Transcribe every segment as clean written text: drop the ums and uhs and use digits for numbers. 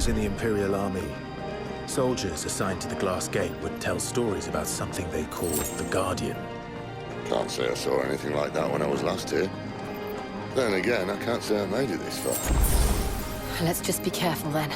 was in the Imperial Army, soldiers assigned to the Glass Gate would tell stories about something they called the Guardian. Can't say I saw anything like that when I was last here. Then again, I can't say I made it this far. Let's just be careful then.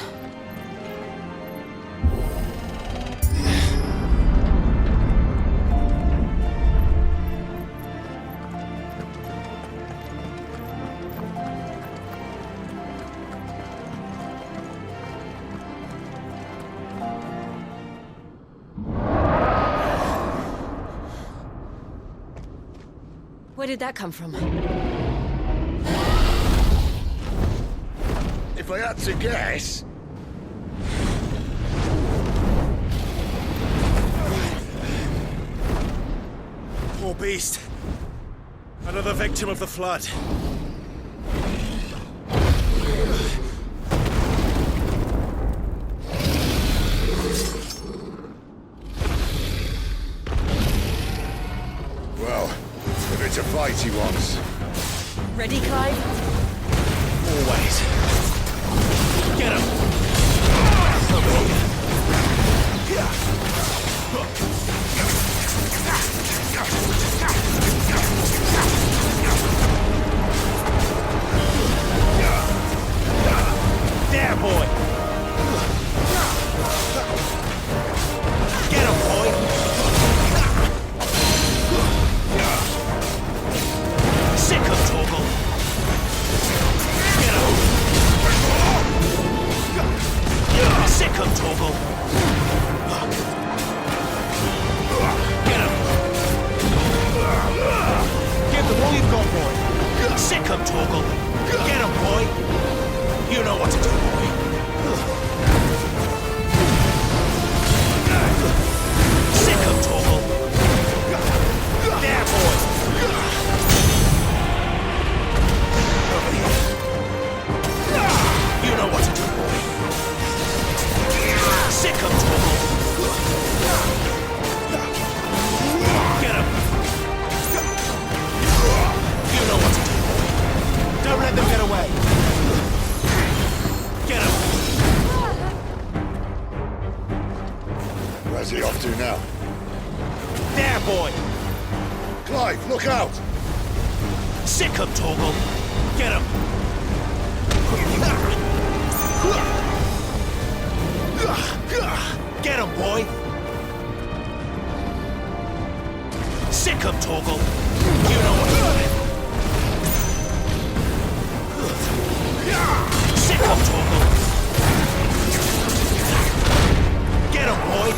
Where did that come from? If I had to guess... Poor beast. Another victim of the flood. Well, if it's a fight he wants. Ready, Clive? Always. Get him! There, boy! Get him, boy! Sick of Torgal! Get him! Sick of Torgal! Get him! Give them all you've got, boy! Sick of Torgal! Get him, boy! You know what to do, boy! Sick of Torgal! There, boy! Over here. You know what to do, boy! Sick of Torgal! Get him! You know what to do, boy! Don't let them get away! Get him! Where's he off to now? There, boy! Clive, look out! Sick of Torgal! Get him! Get him, boy! Sick of Torgal! You know what to do! Sick of Torgal! Get him, boy!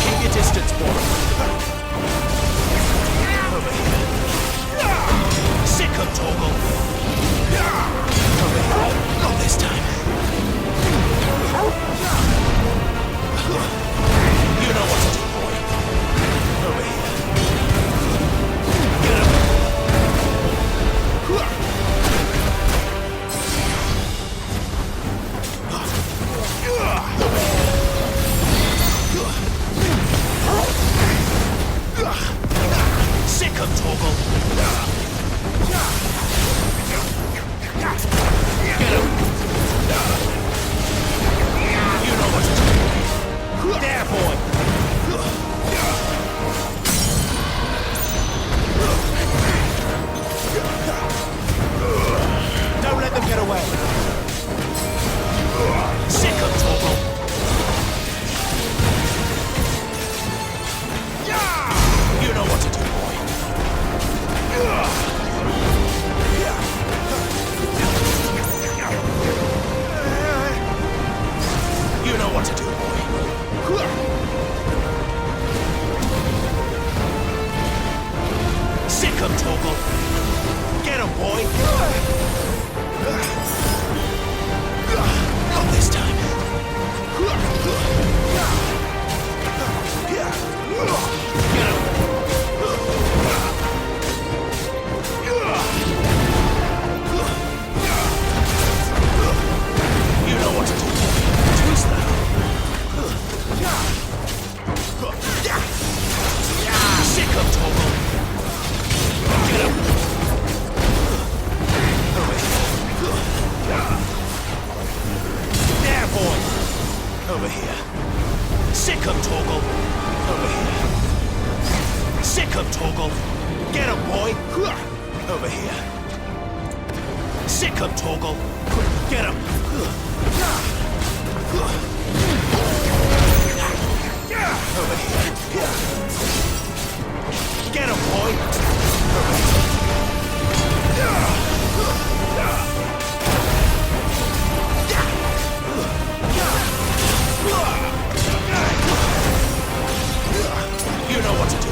Keep your distance, boy! Over here. Sick of Torgal! Over here. Not this time. You know what to do, boy. Over here. Get him. Sick of Torgal. Get him. You know what to do. There, boy. Don't let them get away. Sick of Torgal. You know what to do, boy. You know what to do, boy. Sick of Torgal. Get him, boy. Not this time. Get him. You know what to do. Twist that. Sick of Torgal. Get him. Over here. Sick of Torgal. Over here. Sick of Torgal. Get him, boy. Over here. Sick of Torgal. Get him. Over here. Get him, boy. Over here. You know what to do.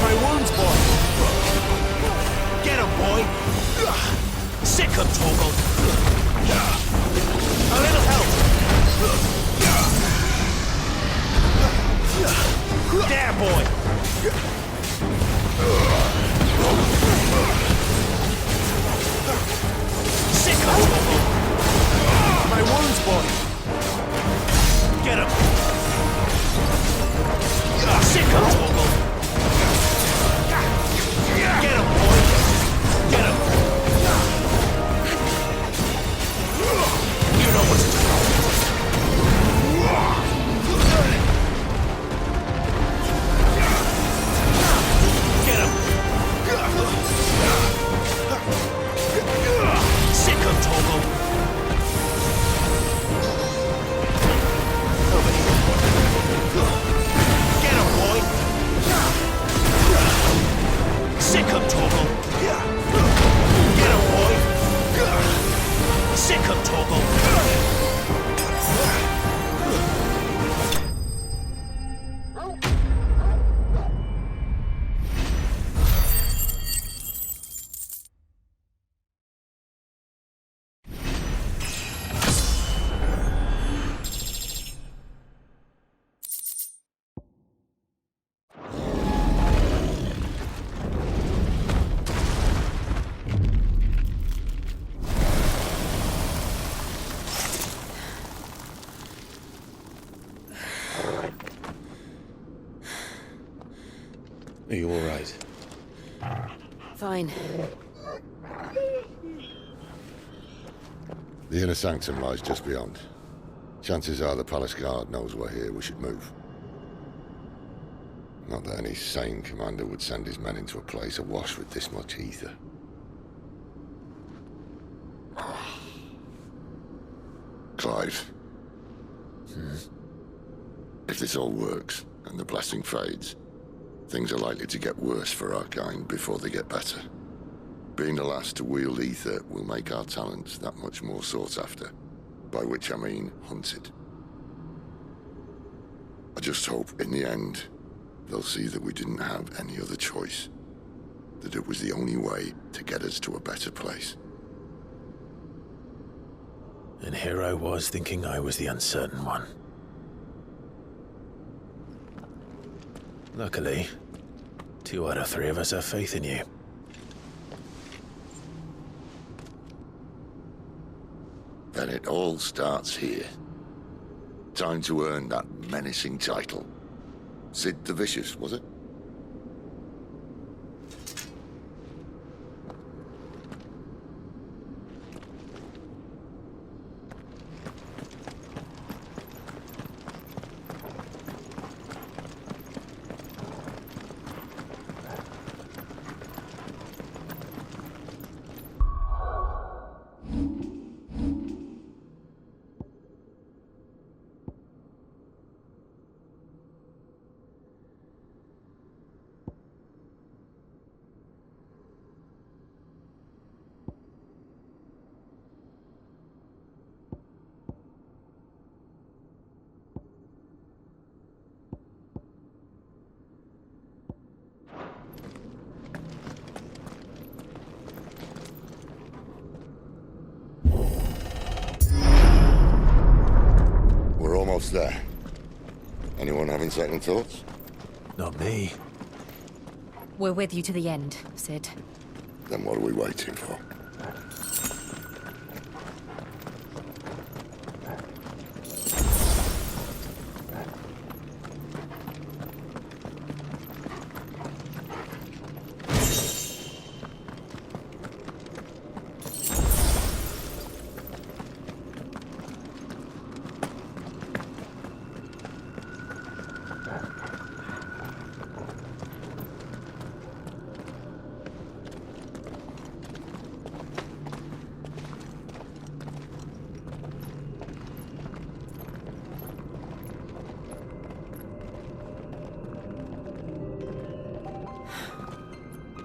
My wounds, boy. Get him, boy. Sick of Torgal. A little help. There, boy. Sick of Torgal. My wounds, boy. Get him. Sick of Torgal. Get him, boy. Get him. You know what to do. Get him. Sick of Torgal. Over here. Get him, boy. Sick of Torgal. Get him, boy. Sick of Torgal. Are you all right? Fine. The inner sanctum lies just beyond. Chances are the palace guard knows we're here. We should move. Not that any sane commander would send his men into a place awash with this much ether. Clive. If this all works, and the blessing fades, things are likely to get worse for our kind before they get better. Being the last to wield ether will make our talents that much more sought after, by which I mean hunted. I just hope, in the end, they'll see that we didn't have any other choice, that it was the only way to get us to a better place. And here I was thinking I was the uncertain one. Luckily, 2 out of 3 of us have faith in you. Then it all starts here. Time to earn that menacing title. Sid the Vicious, was it? Almost there. Anyone having second thoughts? Not me. We're with you to the end, Sid. Then what are we waiting for?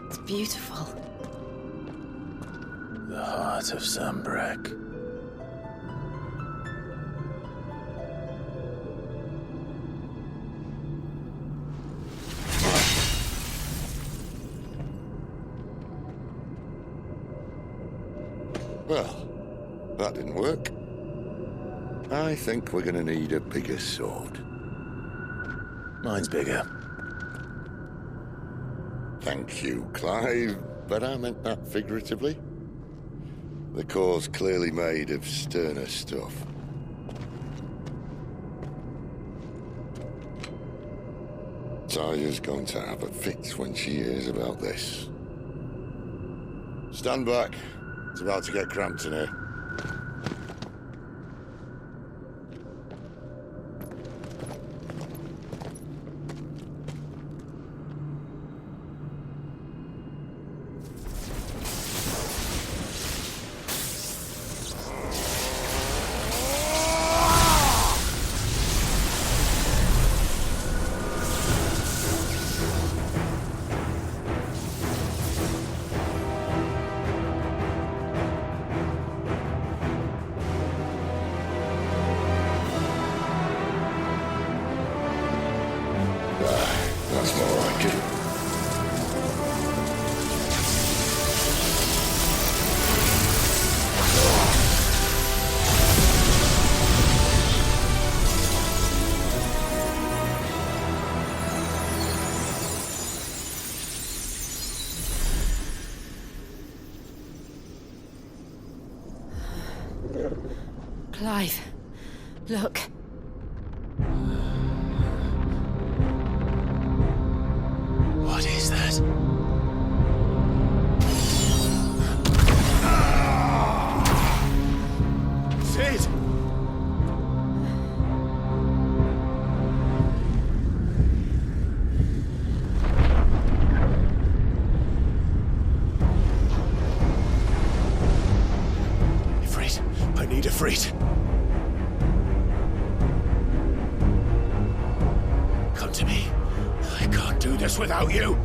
It's beautiful. The heart of Zambrak. Well, that didn't work. I think we're gonna need a bigger sword. Mine's bigger. Thank you, Clive, but I meant that figuratively. The core's clearly made of sterner stuff. Taya's going to have a fit when she hears about this. Stand back. It's about to get cramped in here. That's more like it. Clive, look. What is that? Sid! Ifrit, I need Ifrit. Come to me. I can't do this without you.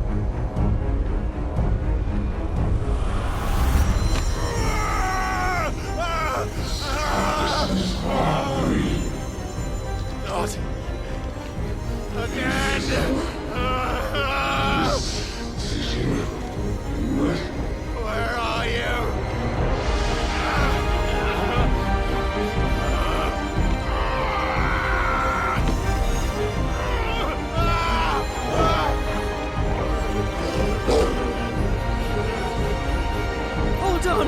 Not again! Where are you? Hold on!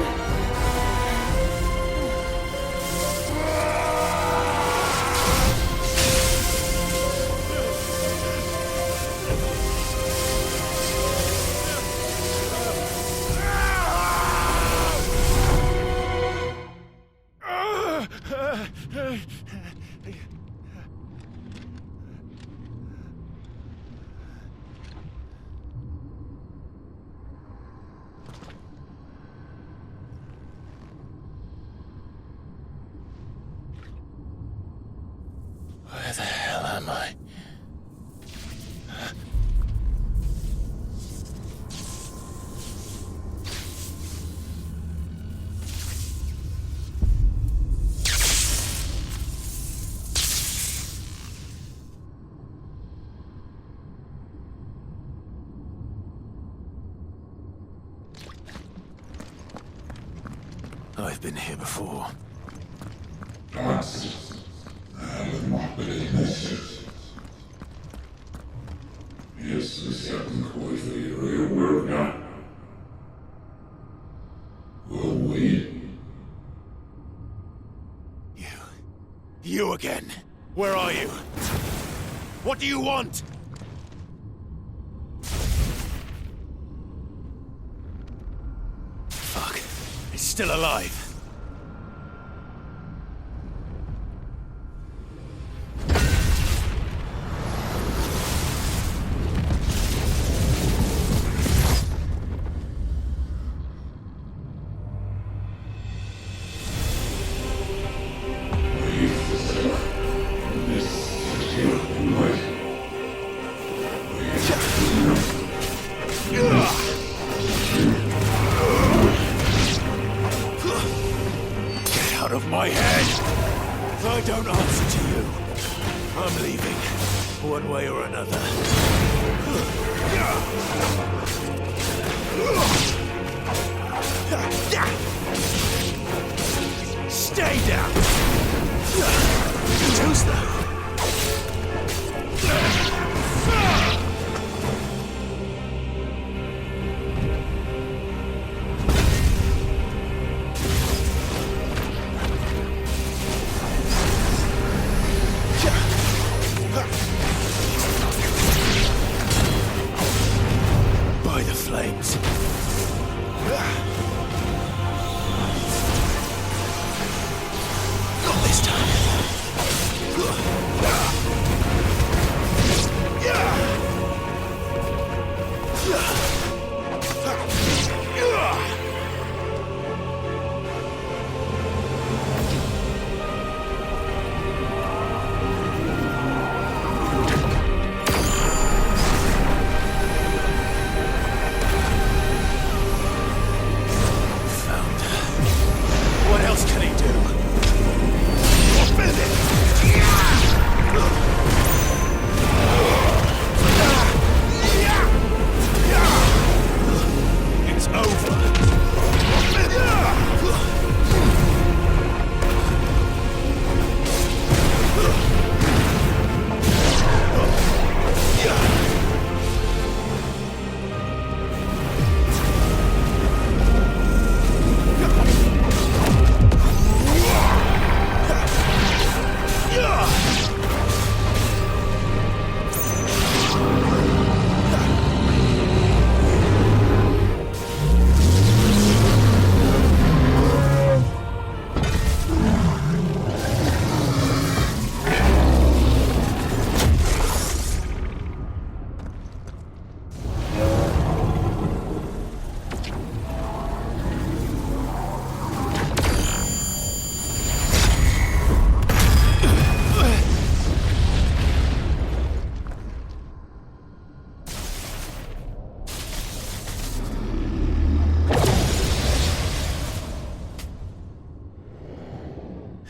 Where the hell am I? I've been here before. You again. Where are you? What do you want? Fuck. It's still alive. don't answer to you. I'm leaving, one way or another. Stay down! Who's that? By the flames. Not this time. What else can he do? Offend it! It's over.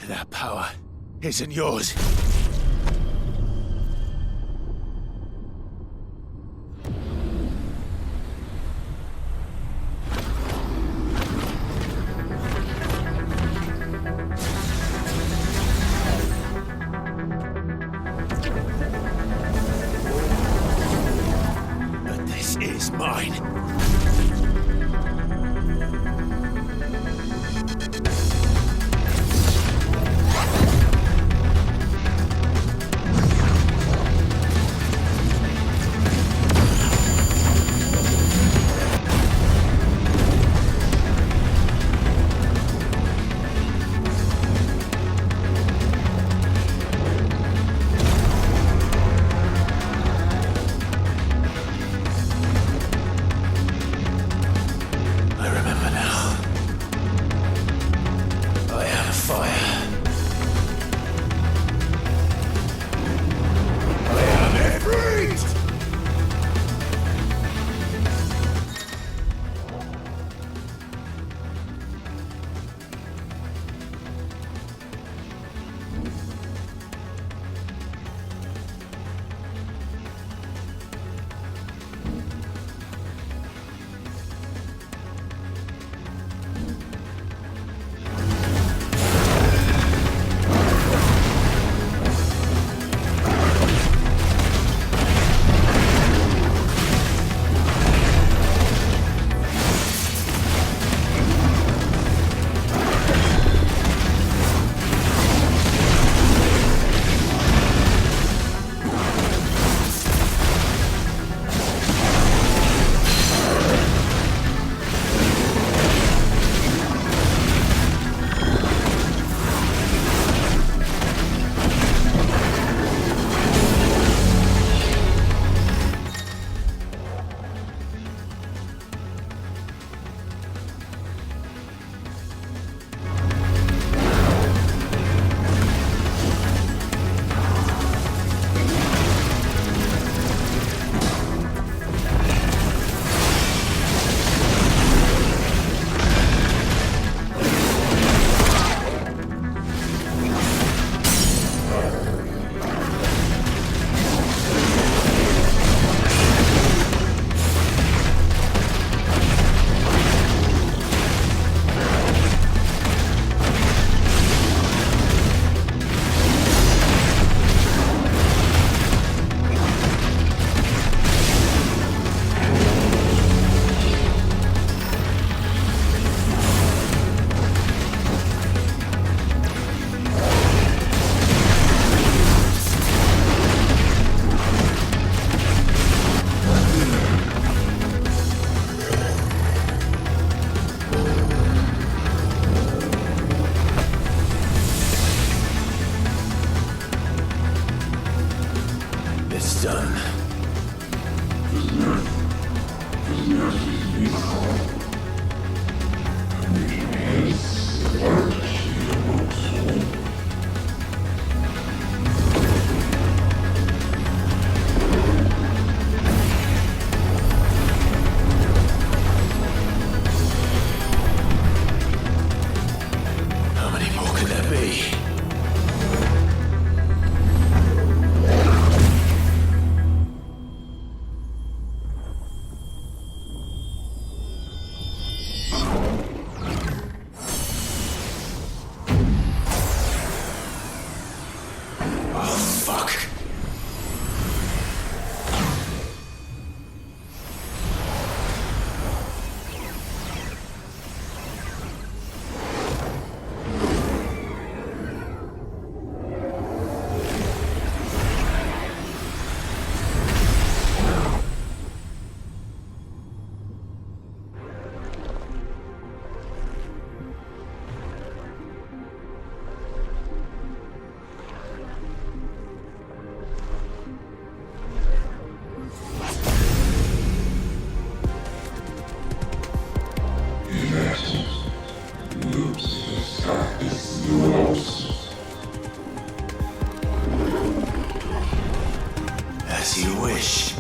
That power isn't yours. But this is mine. How many more could there be? As you wish.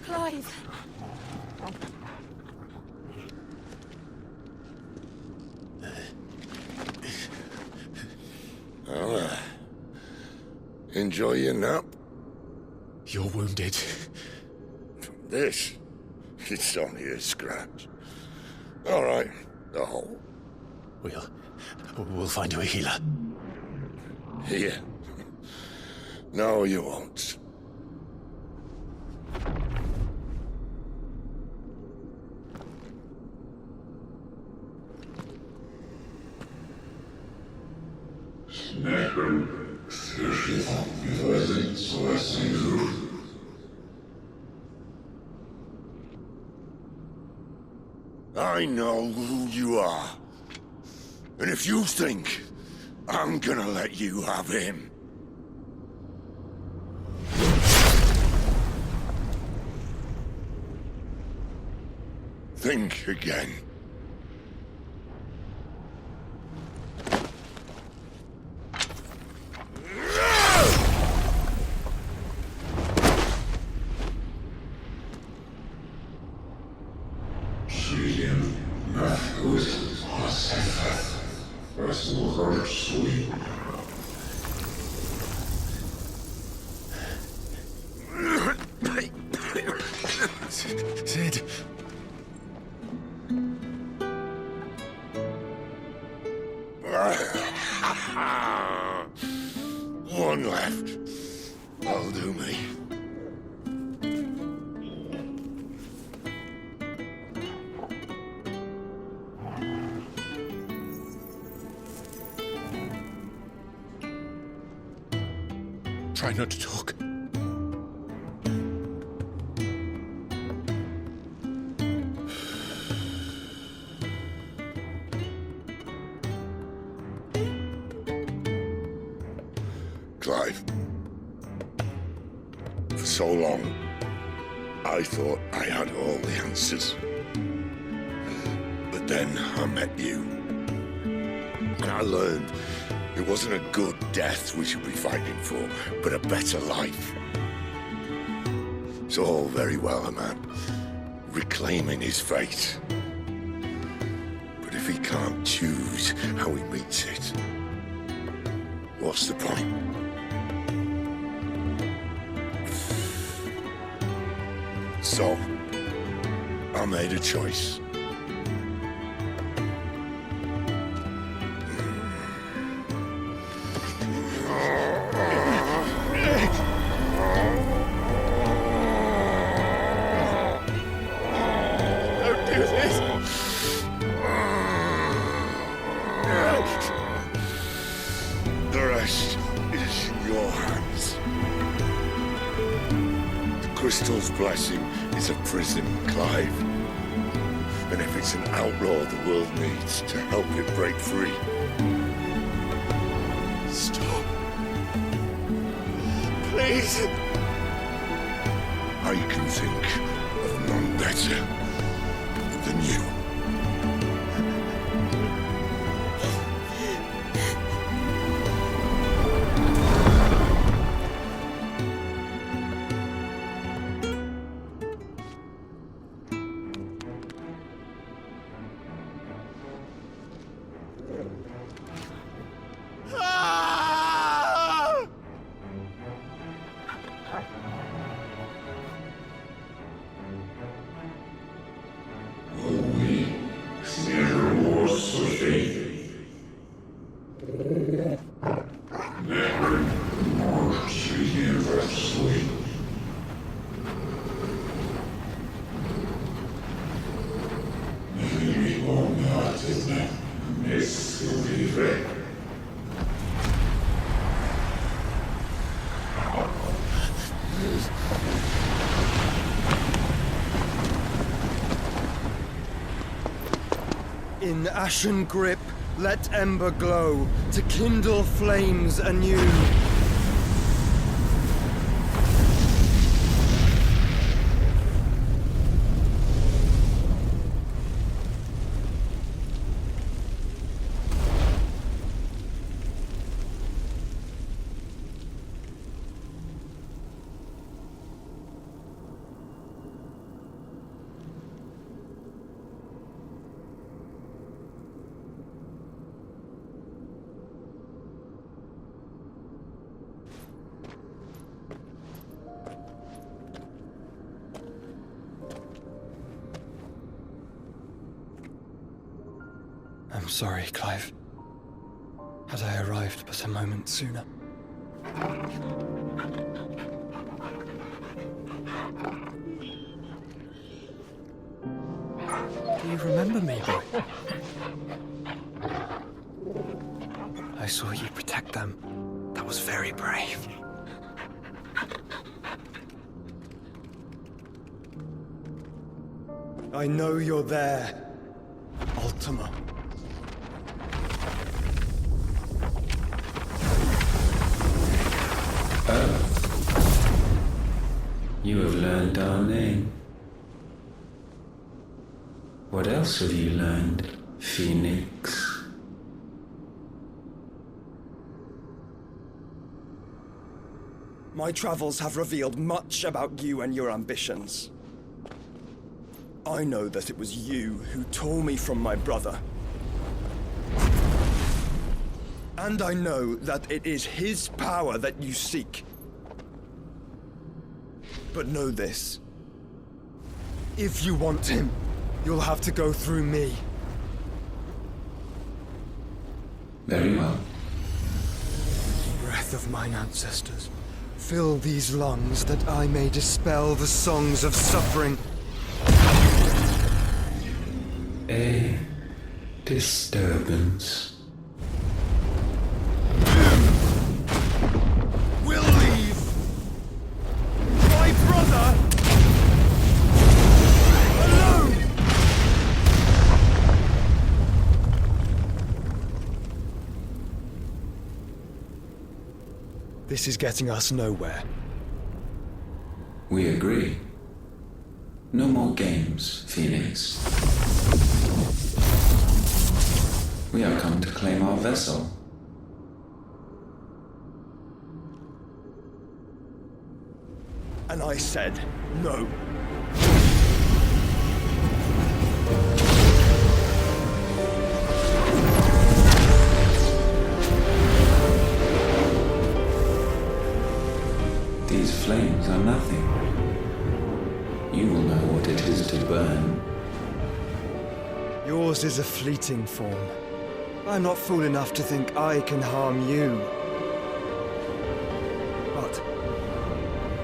Clive! Well, enjoy your nap. You're wounded. This, it's only a scratch. All right, the hole. We'll find you a healer. Here. No, you won't. I know who you are. And if you think I'm gonna let you have him... think again. Sid. One left. That'll do me. Try not to talk. Clive. For so long, I thought I had all the answers. But then I met you. And I learned it wasn't a good death we should be fighting for, but a better life. It's all very well, a man reclaiming his fate. But if he can't choose how he meets it, what's the point? So, I made a choice. Don't do this! The rest is in your hands. The crystal's blessing is a prison, Clive. And if it's an outlaw the world needs to help it break free. Stop. Please. I can think of none better than you. In ashen grip, let ember glow, to kindle flames anew. sorry, Clive. Had I arrived but a moment sooner. Do you remember me, boy? I saw you protect them. That was very brave. I know you're there, Ultima. You have learned our name. What else have you learned, Phoenix? My travels have revealed much about you and your ambitions. I know that it was you who tore me from my brother. And I know that it is his power that you seek. But know this. If you want him, you'll have to go through me. Very well. Breath of mine ancestors, fill these lungs that I may dispel the songs of suffering. A disturbance. We'll leave! My brother! Alone! This is getting us nowhere. We agree. No more games, Phoenix. We are come to claim our vessel. And I said no. These flames are nothing. You will know what it is to burn. Yours is a fleeting form. I'm not fool enough to think I can harm you. But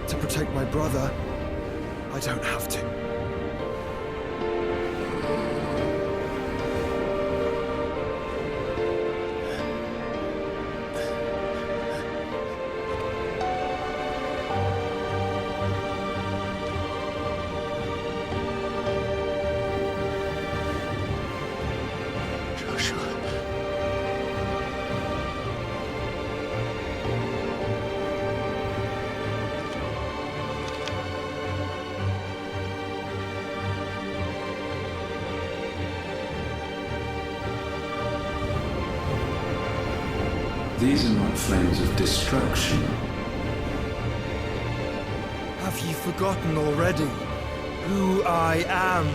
to protect my brother, I don't have to. These are not flames of destruction. Have you forgotten already who I am?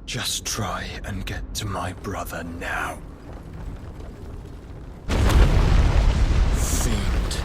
Just try and get to my brother now. Fiend.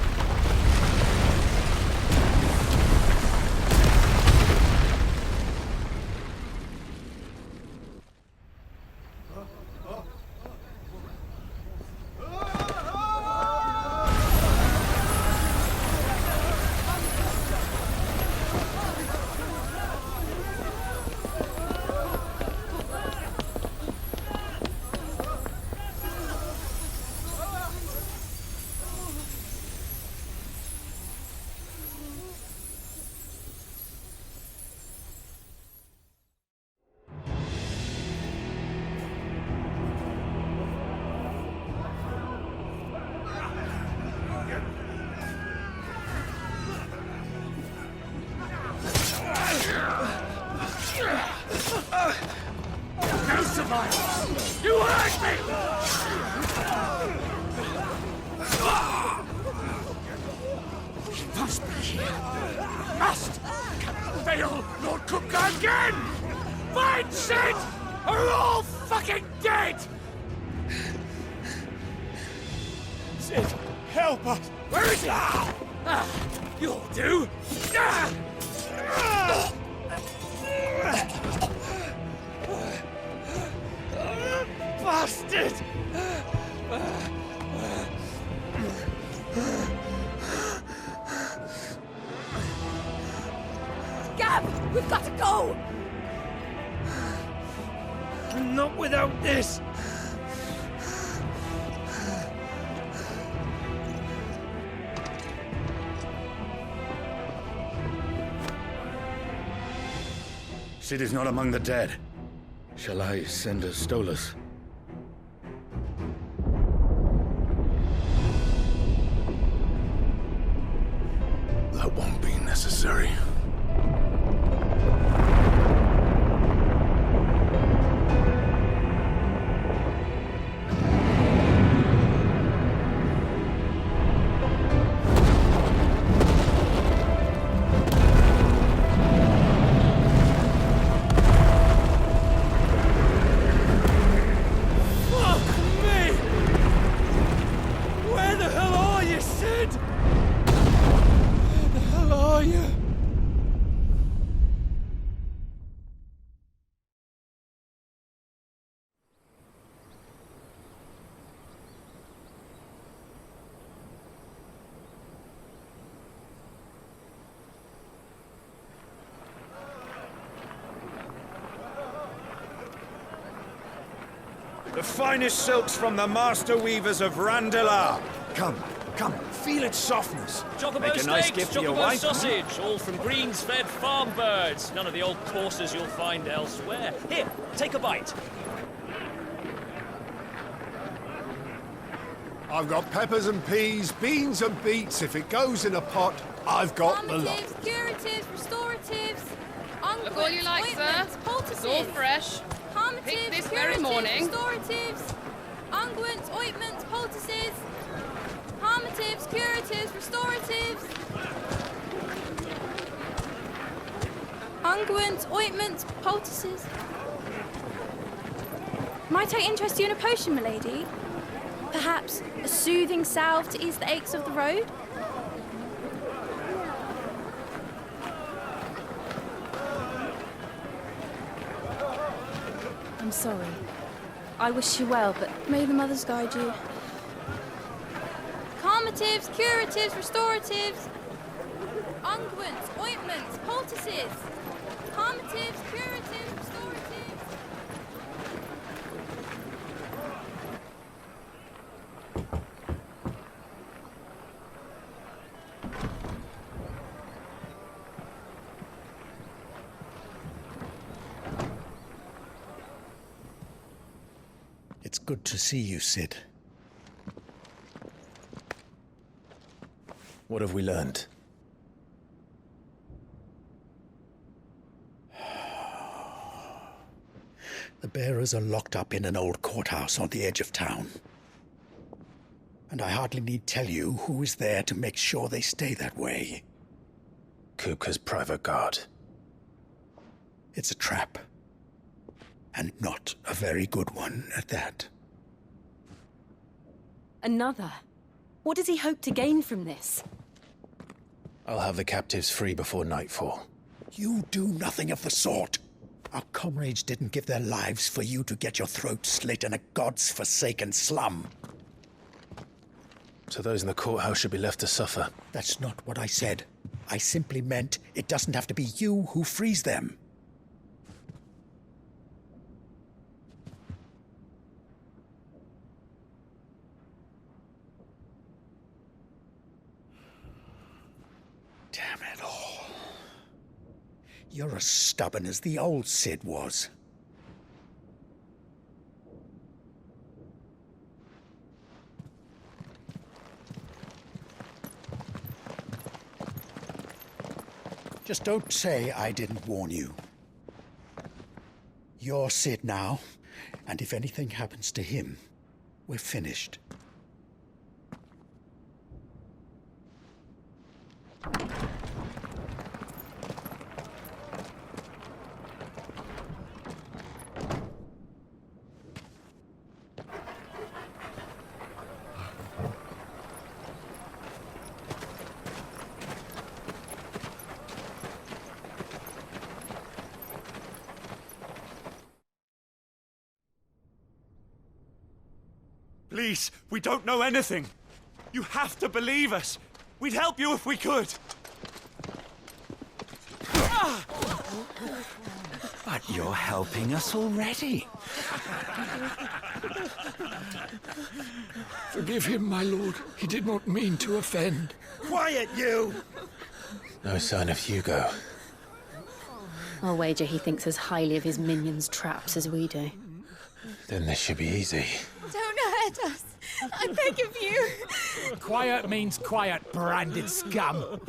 Must fail Lord Kuka again! Find Sid, or we're all fucking dead! Sid, help us! Where is he? You'll do! Bastard! Gab, we've got to go! Not without this! Sid is not among the dead. Shall I send a Stolas? That won't be necessary. The finest silks from the master weavers of Randalar. Come, feel its softness. Chocobo Make a nice steaks, gift for your chocobo wife, sausage, all from greens-fed farm birds. None of the old courses you'll find elsewhere. Here, take a bite. I've got peppers and peas, beans and beets. If it goes in a pot, I've got the lot. Calmatives, curatives, restoratives, Look all you like, sir. It's all fresh. Picked this very morning. Restoratives, unguents, ointments, poultices, calmatives, curatives, restoratives, unguents, ointments, poultices. Might I interest you in a potion, milady? Perhaps a soothing salve to ease the aches of the road? I'm sorry. I wish you well, but may the mothers guide you. Calmatives, curatives, restoratives, unguents, ointments, poultices. Calmatives, curatives, restoratives. It's good to see you, Sid. What have we learned? The bearers are locked up in an old courthouse on the edge of town. And I hardly need tell you who is there to make sure they stay that way. Kuka's private guard. It's a trap. And not a very good one at that. Another? What does he hope to gain from this? I'll have the captives free before nightfall. You do nothing of the sort. Our comrades didn't give their lives for you to get your throat slit in a god's forsaken slum. So those in the courthouse should be left to suffer. That's not what I said. I simply meant it doesn't have to be you who frees them. Damn it all. You're as stubborn as the old Sid was. Just don't say I didn't warn you. You're Sid now, and if anything happens to him, we're finished. Please, we don't know anything. You have to believe us. We'd help you if we could. But you're helping us already. Forgive him, my lord. He did not mean to offend. Quiet, you! No sign of Hugo. I'll wager he thinks as highly of his minions' traps as we do. Then this should be easy. Don't hurt us. I beg of you. Quiet means quiet, branded scum.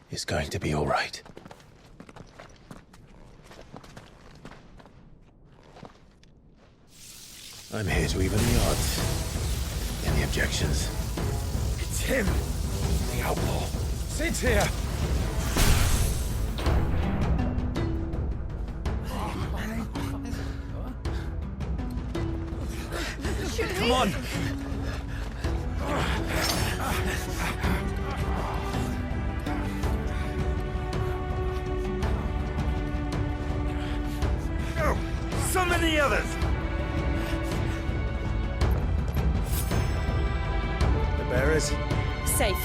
It's going to be all right. I'm here to even the odds. Any objections? It's him, the outlaw. Sit here. Come on! Go! Summon the others! The bearers? Safe.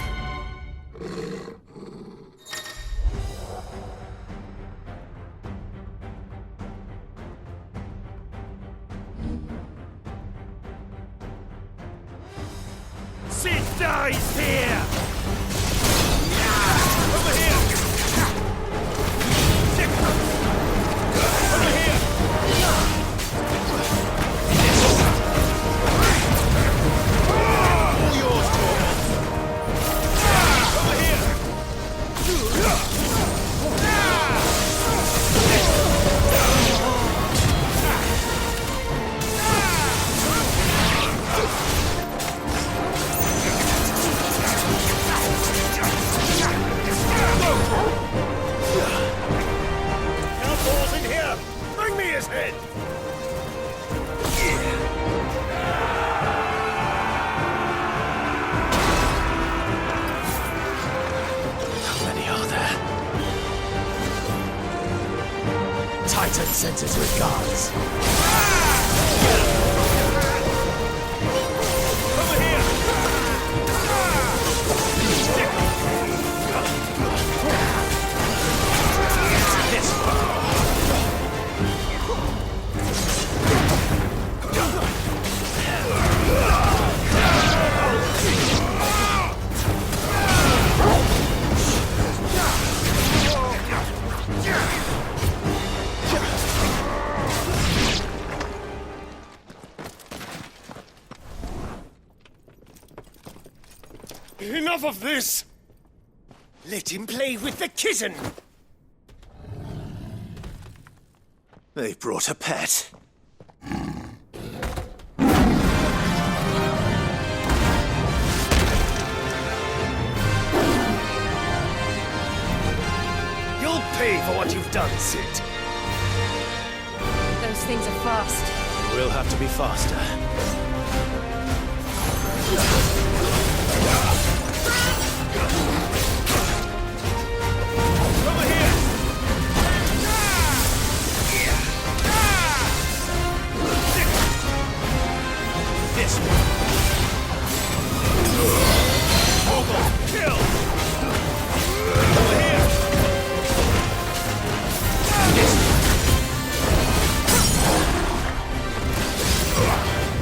Sid dies here! Over here! Over here! All yours, Torgal! Over here! Cowboys in here! Bring me his head! How many are there? Titan sends his regards. Over here! This Enough of this! Let him play with the kitten! They brought a pet. You'll pay for what you've done, Sid. Those things are fast. We'll have to be faster. Over here! This way. Torgal, kill! Over here!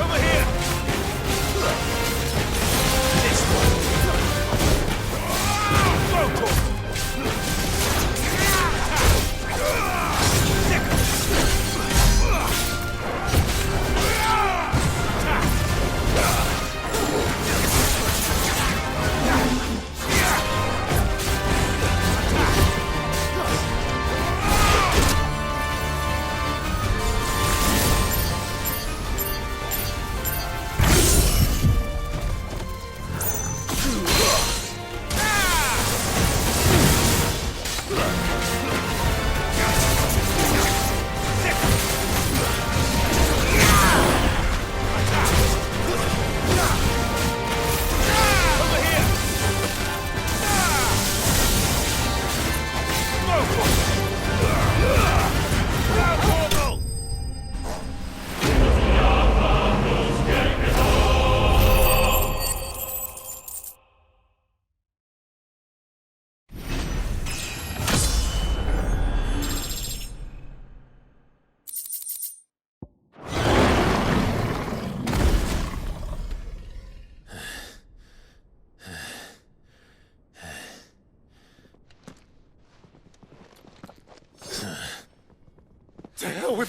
Over here!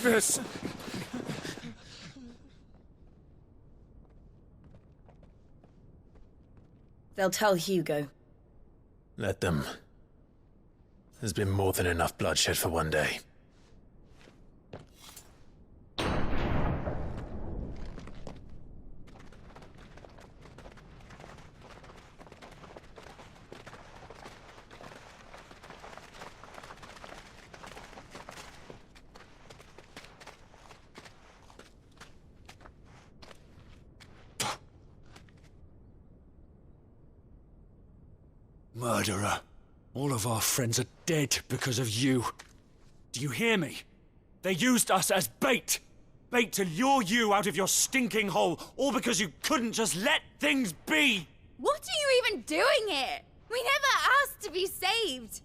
with this. They'll tell Hugo. Let them. There's been more than enough bloodshed for one day. Murderer. All of our friends are dead because of you. Do you hear me? They used us as bait. Bait to lure you out of your stinking hole, all because you couldn't just let things be. What are you even doing here? We never asked to be saved.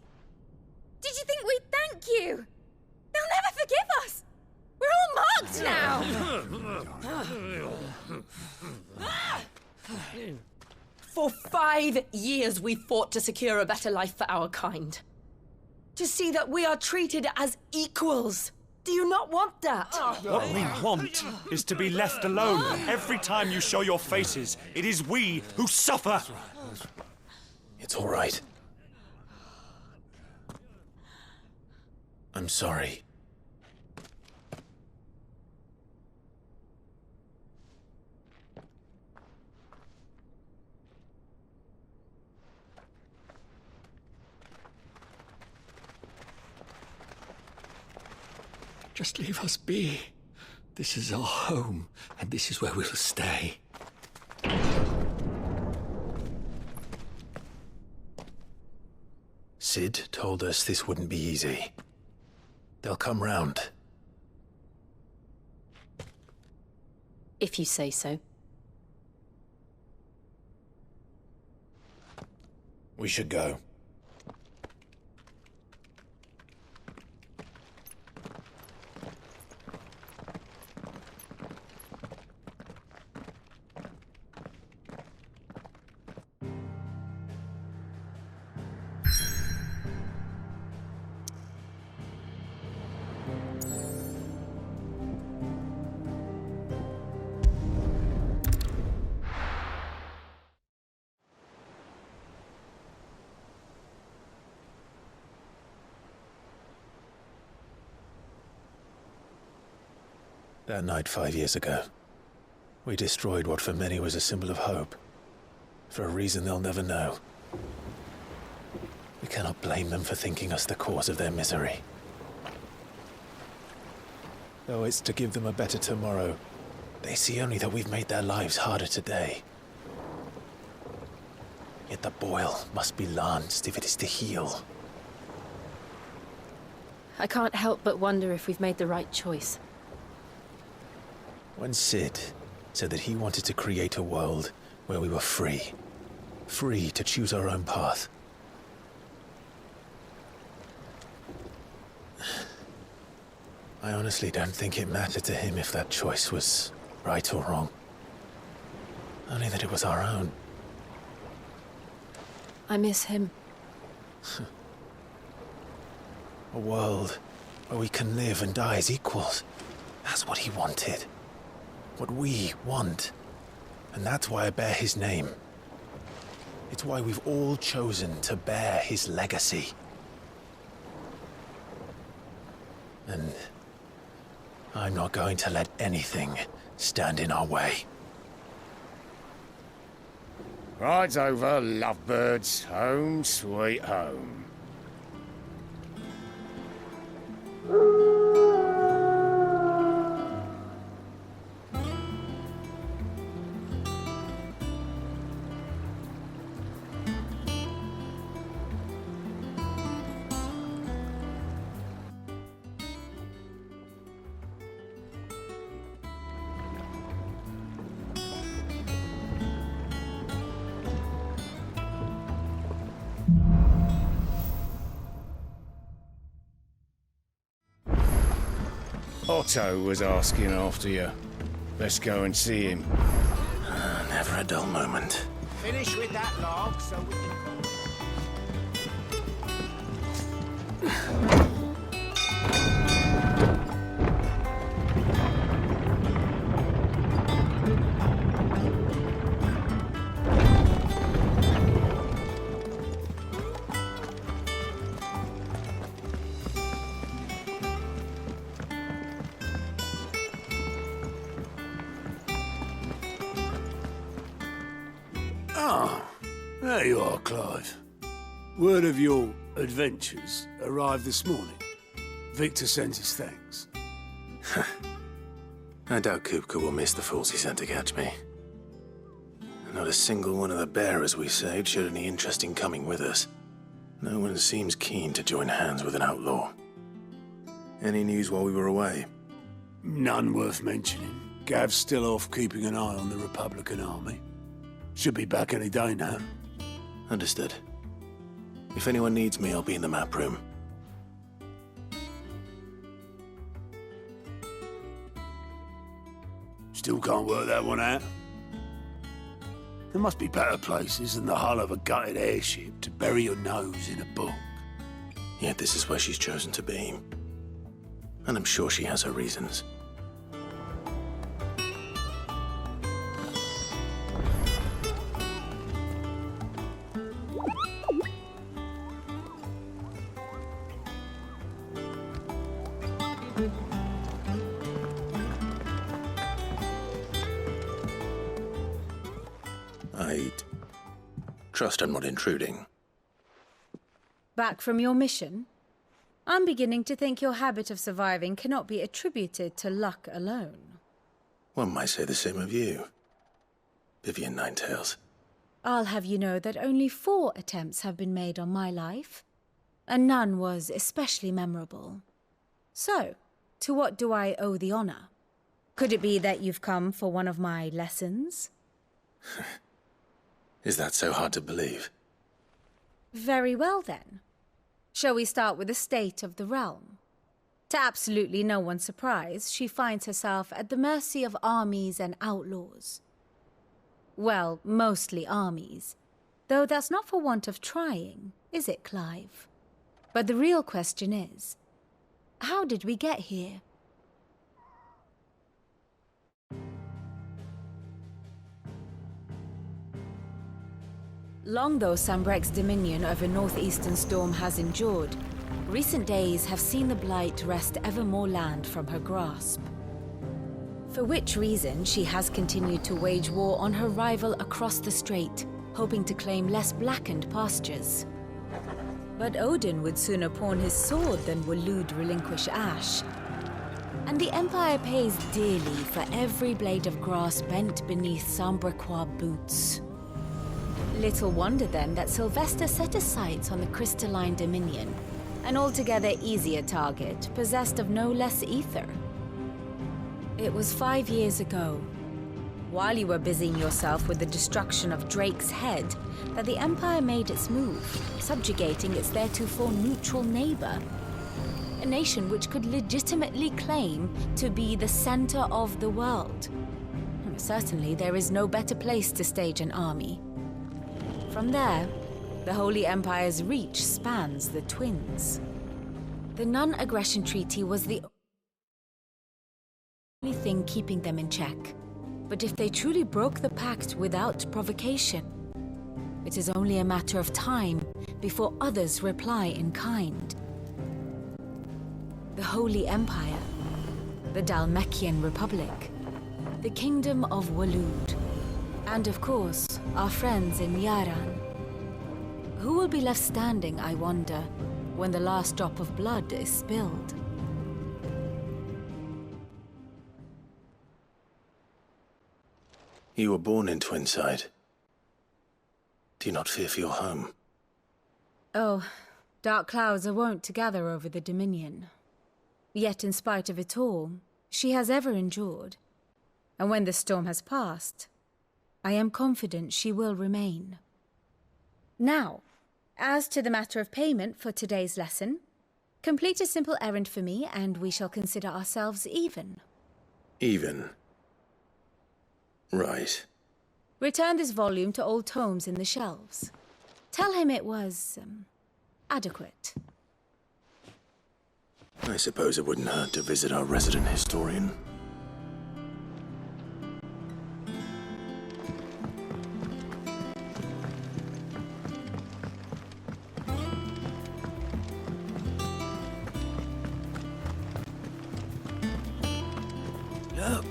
Did you think we'd thank you? They'll never forgive us. We're all marked now. For 5 years we fought to secure a better life for our kind. To see that we are treated as equals. Do you not want that? What we want is to be left alone. Every time you show your faces, it is we who suffer. It's all right. I'm sorry. Just leave us be. This is our home, and this is where we'll stay. Sid told us this wouldn't be easy. They'll come round. If you say so. We should go. That night 5 years ago, we destroyed what for many was a symbol of hope. For a reason they'll never know. We cannot blame them for thinking us the cause of their misery. Though it's to give them a better tomorrow, they see only that we've made their lives harder today. Yet the boil must be lanced if it is to heal. I can't help but wonder if we've made the right choice. When Sid said that he wanted to create a world where we were free. Free to choose our own path. I honestly don't think it mattered to him if that choice was right or wrong. Only that it was our own. I miss him. A world where we can live and die as equals. That's what he wanted. What we want. And that's why I bear his name. It's why we've all chosen to bear his legacy. And I'm not going to let anything stand in our way. Rides over, lovebirds. Home, sweet home. Otto was asking after you. Let's go and see him. Never a dull moment. Finish with that log so we can... There you are, Clive. Word of your adventures arrived this morning. Victor sends his thanks. I doubt Kupka will miss the fools he sent to catch me. Not a single one of the bearers we saved showed any interest in coming with us. No one seems keen to join hands with an outlaw. Any news while we were away? None worth mentioning. Gav's still off keeping an eye on the Republican army. Should be back any day now. Understood. If anyone needs me, I'll be in the map room. Still can't work that one out. There must be better places than the hull of a gutted airship to bury your nose in a book. Yet this is where she's chosen to be. And I'm sure she has her reasons. I trust I'm not intruding. Back from your mission? I'm beginning to think your habit of surviving cannot be attributed to luck alone. One might say the same of you, Vivian Ninetails. I'll have you know that only 4 attempts have been made on my life, and none was especially memorable. So, to what do I owe the honor? Could it be that you've come for one of my lessons? Is that so hard to believe? Very well, then. Shall we start with the state of the realm? To absolutely no one's surprise, she finds herself at the mercy of armies and outlaws. Well, mostly armies. Though that's not for want of trying, is it, Clive? But the real question is, how did we get here? Long though Sambrek's dominion over northeastern Storm has endured, recent days have seen the Blight wrest ever more land from her grasp. For which reason she has continued to wage war on her rival across the strait, hoping to claim less blackened pastures. But Odin would sooner pawn his sword than Waloed relinquish Ash. And the Empire pays dearly for every blade of grass bent beneath Sambrequois boots. Little wonder then that Sylvester set his sights on the crystalline dominion, an altogether easier target, possessed of no less ether. It was 5 years ago, while you were busying yourself with the destruction of Drake's head, that the Empire made its move, subjugating its theretofore neutral neighbor. A nation which could legitimately claim to be the center of the world. Certainly, there is no better place to stage an army. From there, the Holy Empire's reach spans the Twins. The non-aggression treaty was the only thing keeping them in check. But if they truly broke the pact without provocation, it is only a matter of time before others reply in kind. The Holy Empire, the Dhalmekian Republic, the Kingdom of Waloed, and of course, our friends in Yaran. Who will be left standing, I wonder, when the last drop of blood is spilled? You were born in Twinside. Do you not fear for your home? Oh, dark clouds are wont to gather over the Dominion. Yet in spite of it all, she has ever endured. And when the storm has passed, I am confident she will remain. Now, as to the matter of payment for today's lesson, complete a simple errand for me and we shall consider ourselves even. Even? Right. Return this volume to old tomes in the shelves. Tell him it was, adequate. I suppose it wouldn't hurt to visit our resident historian. Look,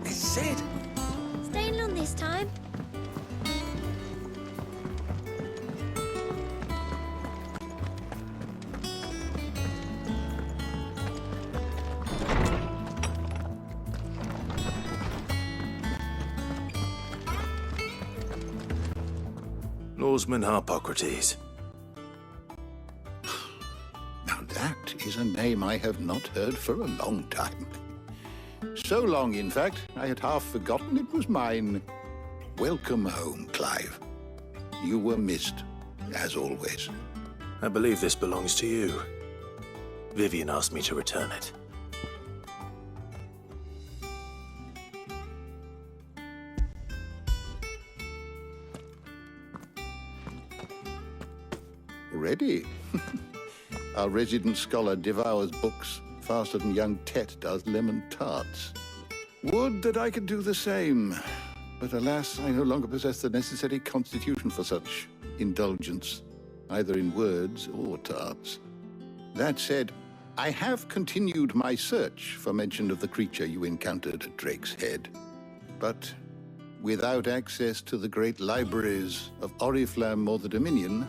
it's Sid. Staying long this time? Lawsman Harpocrates. Now that is a name I have not heard for a long time. So long, in fact, I had half forgotten it was mine. Welcome home, Clive. You were missed, as always. I believe this belongs to you. Vivian asked me to return it. Ready? Our resident scholar devours books faster than young Tet does lemon tarts. Would that I could do the same. But alas, I no longer possess the necessary constitution for such indulgence, either in words or tarts. That said, I have continued my search for mention of the creature you encountered at Drake's Head. But without access to the great libraries of Oriflamme or the Dominion,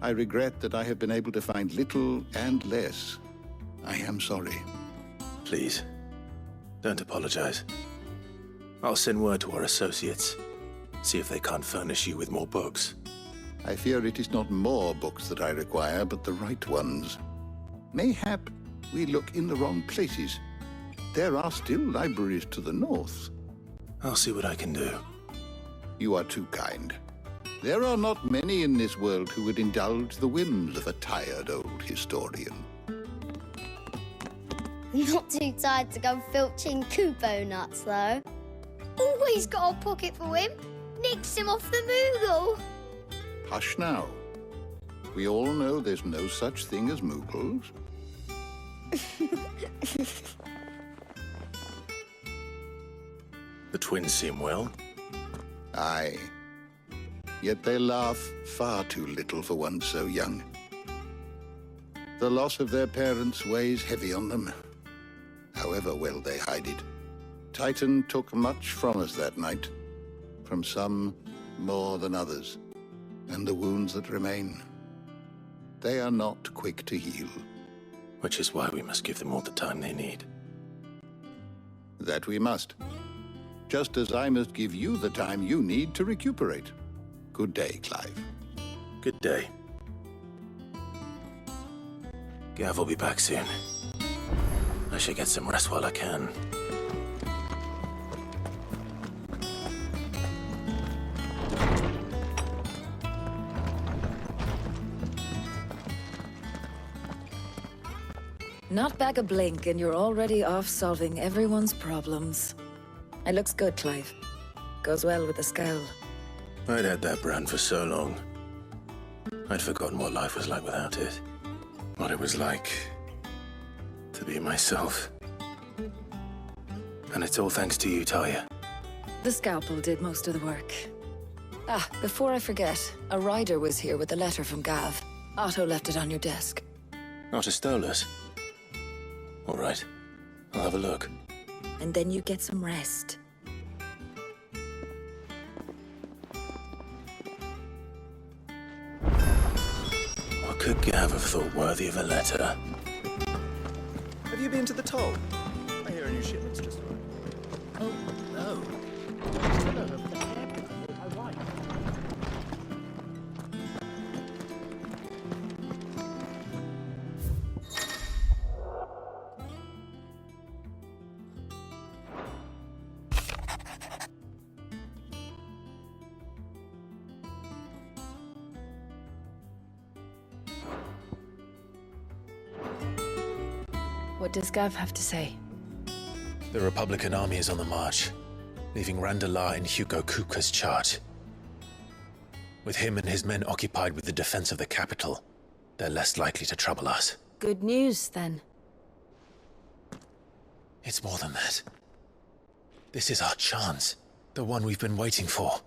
I regret that I have been able to find little and less. I am sorry. Please, don't apologize. I'll send word to our associates. See if they can't furnish you with more books. I fear it is not more books that I require, but the right ones. Mayhap we look in the wrong places. There are still libraries to the north. I'll see what I can do. You are too kind. There are not many in this world who would indulge the whims of a tired old historian. Not too tired to go filching Kupo nuts, though. Always got a pocket for him. Nicks him off the Moogle. Hush now. We all know there's no such thing as Moogles. The twins seem well. Aye. Yet they laugh far too little for one so young. The loss of their parents weighs heavy on them, however well they hide it. Titan took much from us that night, from some more than others, and the wounds that remain, they are not quick to heal. Which is why we must give them all the time they need. That we must. Just as I must give you the time you need to recuperate. Good day, Clive. Good day. Gav will be back soon. I should get some rest while I can. Not back a blink and you're already off solving everyone's problems. It looks good, Clive. Goes well with the scowl. I'd had that brand for so long. I'd forgotten what life was like without it. What it was like to be myself. And it's all thanks to you, Talia. The scalpel did most of the work. Ah, before I forget, a rider was here with a letter from Gav. Otto left it on your desk. Otto stole us. All right, I'll have a look. And then you get some rest. What could Gav have thought worthy of a letter? Have you been to the toll? I hear a new shipment's just arrived. Oh, no. What does Gav have to say? The Republican army is on the march, leaving Randalar in Hugo Kuka's charge. With him and his men occupied with the defense of the capital, they're less likely to trouble us. Good news, then. It's more than that. This is our chance, the one we've been waiting for.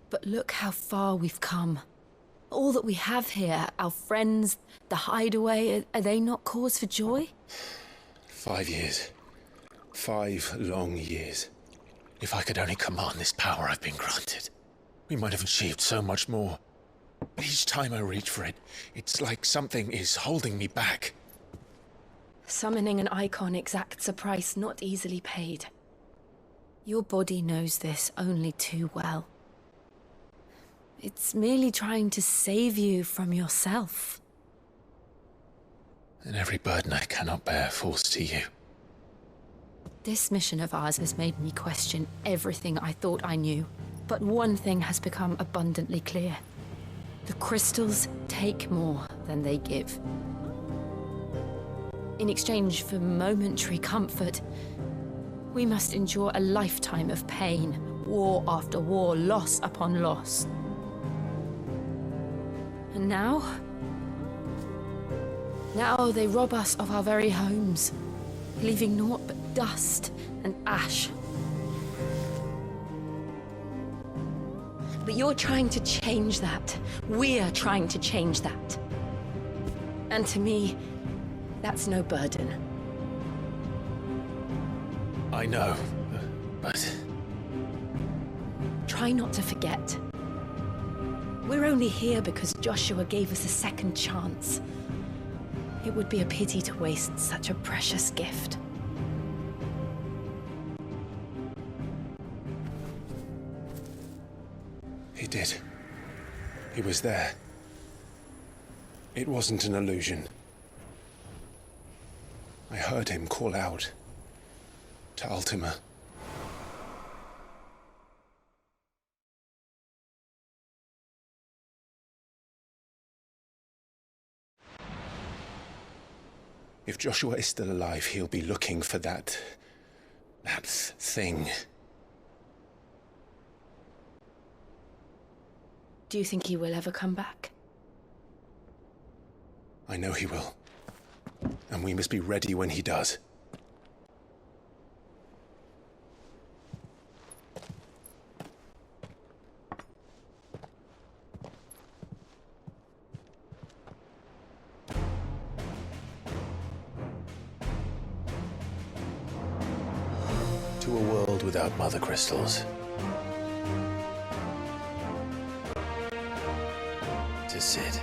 But look how far we've come. All that we have here, our friends, the hideaway, are they not cause for joy? 5 years. 5 long years. If I could only command this power I've been granted, we might have achieved so much more. But each time I reach for it, it's like something is holding me back. Summoning an icon exacts a price not easily paid. Your body knows this only too well. It's merely trying to save you from yourself. And every burden I cannot bear falls to you. This mission of ours has made me question everything I thought I knew. But one thing has become abundantly clear. The crystals take more than they give. In exchange for momentary comfort, we must endure a lifetime of pain, war after war, loss upon loss. And now they rob us of our very homes, leaving naught but dust and ash. But you're trying to change that. We're trying to change that. And to me, that's no burden. I know, but... Try not to forget. We're only here because Joshua gave us a second chance. It would be a pity to waste such a precious gift. He did. He was there. It wasn't an illusion. I heard him call out to Ultima. If Joshua is still alive, he'll be looking for that thing. Do you think he will ever come back? I know he will. And we must be ready when he does. To a world without mother crystals. To Sid.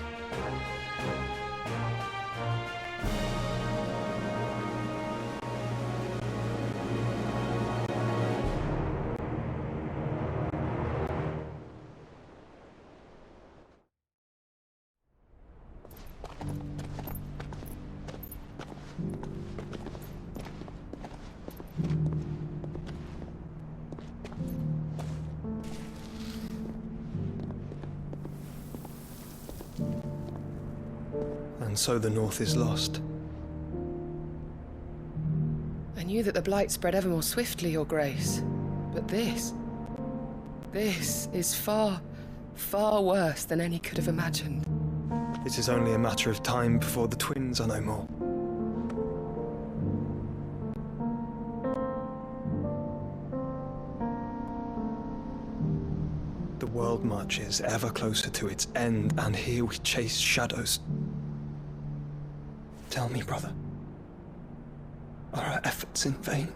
And so the North is lost. I knew that the Blight spread ever more swiftly, Your Grace. But this is far, far worse than any could have imagined. It is only a matter of time before the twins are no more. The world marches ever closer to its end, and here we chase shadows. Tell me, brother, are our efforts in vain?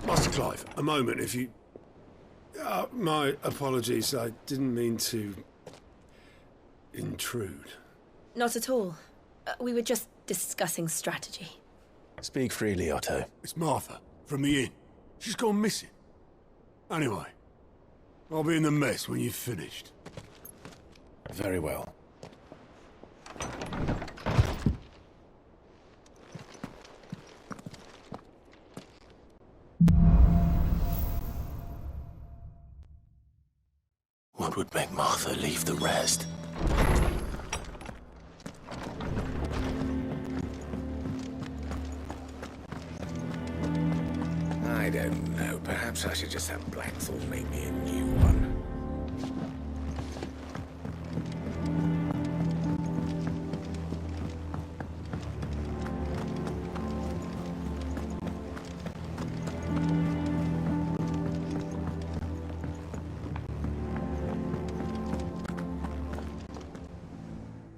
Master Clive, a moment, if you... my apologies, I didn't mean to... intrude. Not at all. We were just discussing strategy. Speak freely, Otto. It's Martha, from the inn. She's gone missing. Anyway, I'll be in the mess when you've finished. Very well. What would make Martha leave the rest? I don't know. Perhaps I should just have Blackthorn make me a new one.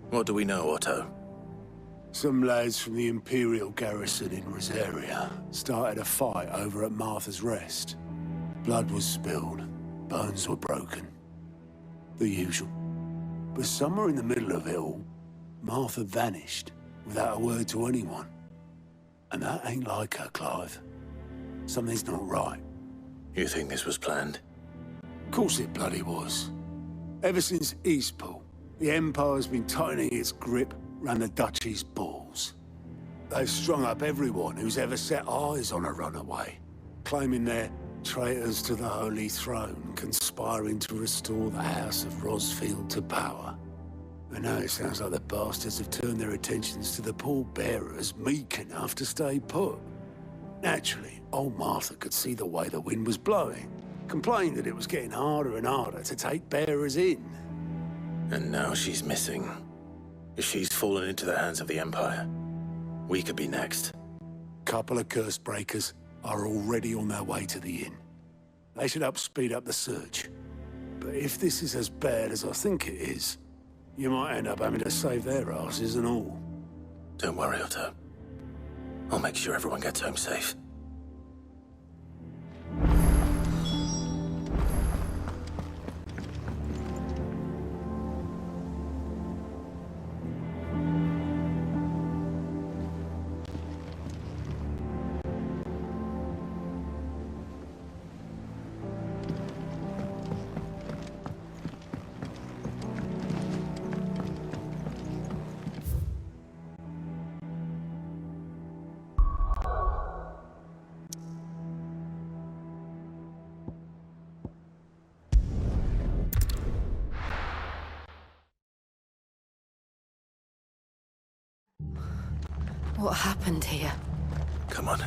What do we know, Otto? Some lads from the Imperial garrison in Rosaria started a fight over at Martha's Rest. Blood was spilled, bones were broken. The usual. But somewhere in the middle of it all, Martha vanished without a word to anyone. And that ain't like her, Clive. Something's not right. You think this was planned? Of course it bloody was. Ever since Eastpool, the Empire's been tightening its grip round the Duchy's balls. They've strung up everyone who's ever set eyes on a runaway, claiming they're traitors to the Holy Throne, conspiring to restore the House of Rosfield to power. And now it sounds like the bastards have turned their attentions to the pallbearers meek enough to stay put. Naturally, old Martha could see the way the wind was blowing, complained that it was getting harder and harder to take bearers in. And now she's missing. If she's fallen into the hands of the Empire, we could be next. Couple of curse breakers are already on their way to the inn. They should help speed up the search. But if this is as bad as I think it is, you might end up having to save their asses and all. Don't worry, Otto. I'll make sure everyone gets home safe. What happened here? Come on.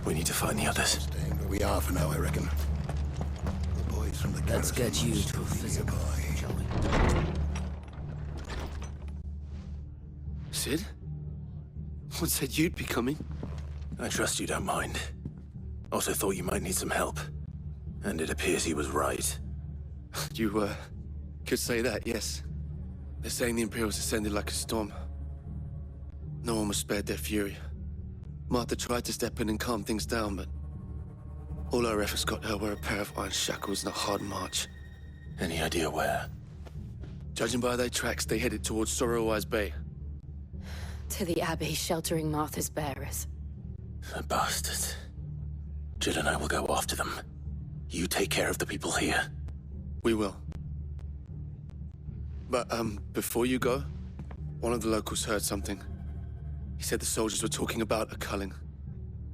We need to find the others. Staying where we are for now, I reckon. The boys from the Let's get you to a physical, shall we? Sid? What said you'd be coming? I trust you don't mind. Also thought you might need some help. And it appears he was right. You, could say that, yes. They're saying the Imperials ascended like a storm. No one was spared their fury. Martha tried to step in and calm things down, but all our efforts got her were a pair of iron shackles and a hard march. Any idea where? Judging by their tracks, they headed towards Sorrowwise Bay. To the Abbey sheltering Martha's bearers. The bastards. Jill and I will go after them. You take care of the people here. We will. But, before you go, one of the locals heard something. He said the soldiers were talking about a culling.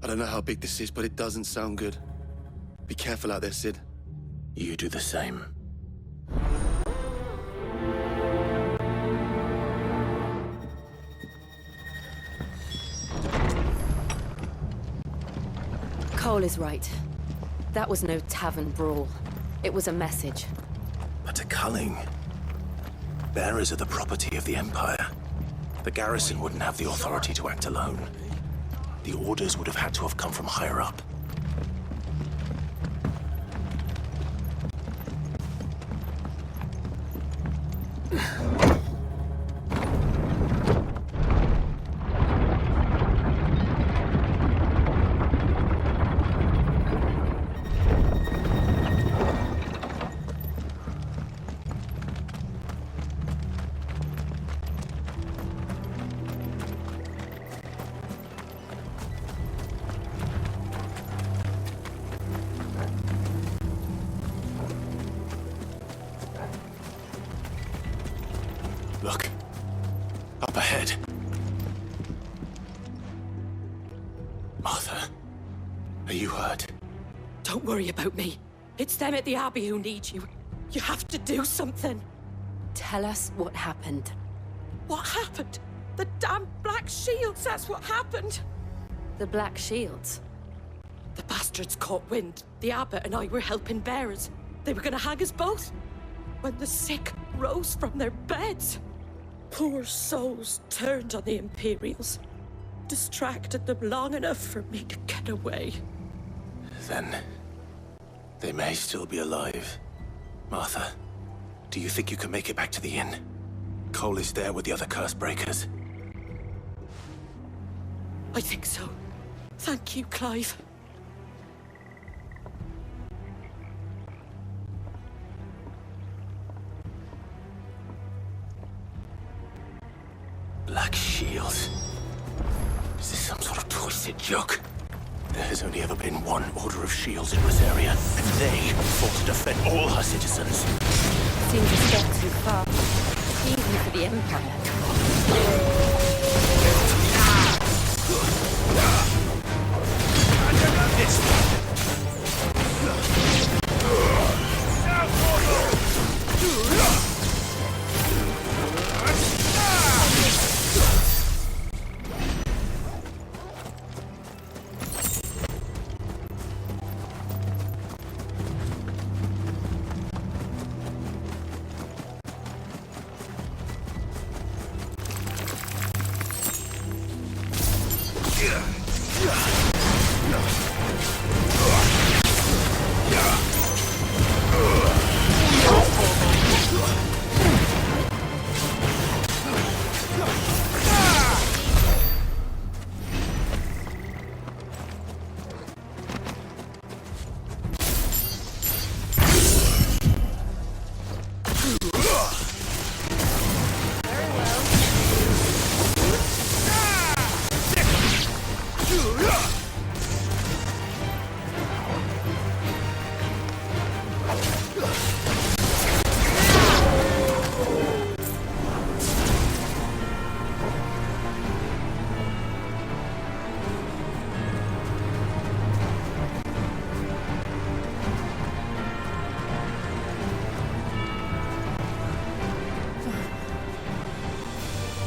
I don't know how big this is, but it doesn't sound good. Be careful out there, Sid. You do the same. Cole is right. That was no tavern brawl. It was a message. But a culling. Bearers are the property of the Empire. The garrison wouldn't have the authority to act alone. The orders would have had to have come from higher up. Look. Up ahead. Martha, are you hurt? Don't worry about me. It's them at the Abbey who need you. You have to do something. Tell us what happened. What happened? The damn Black Shields, that's what happened. The Black Shields? The bastards caught wind. The abbot and I were helping bearers. They were gonna hang us both. When the sick rose from their beds. Poor souls turned on the Imperials. Distracted them long enough for me to get away. Then, they may still be alive. Martha, do you think you can make it back to the inn? Cole is there with the other curse breakers. I think so. Thank you, Clive. Black shields. Is this some sort of twisted joke? There has only ever been one order of shields in Rosaria, and they fought to defend all her citizens. Seems a step too far, even for the Empire.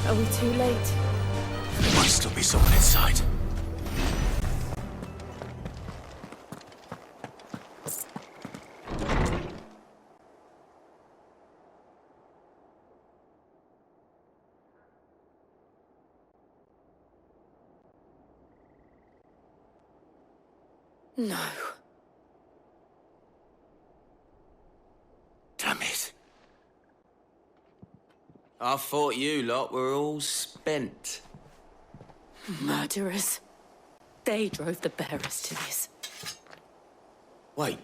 Are we too late? There might still be someone inside. No. Damn it. I thought you lot were all spent. Murderers. They drove the bearers to this. Wait.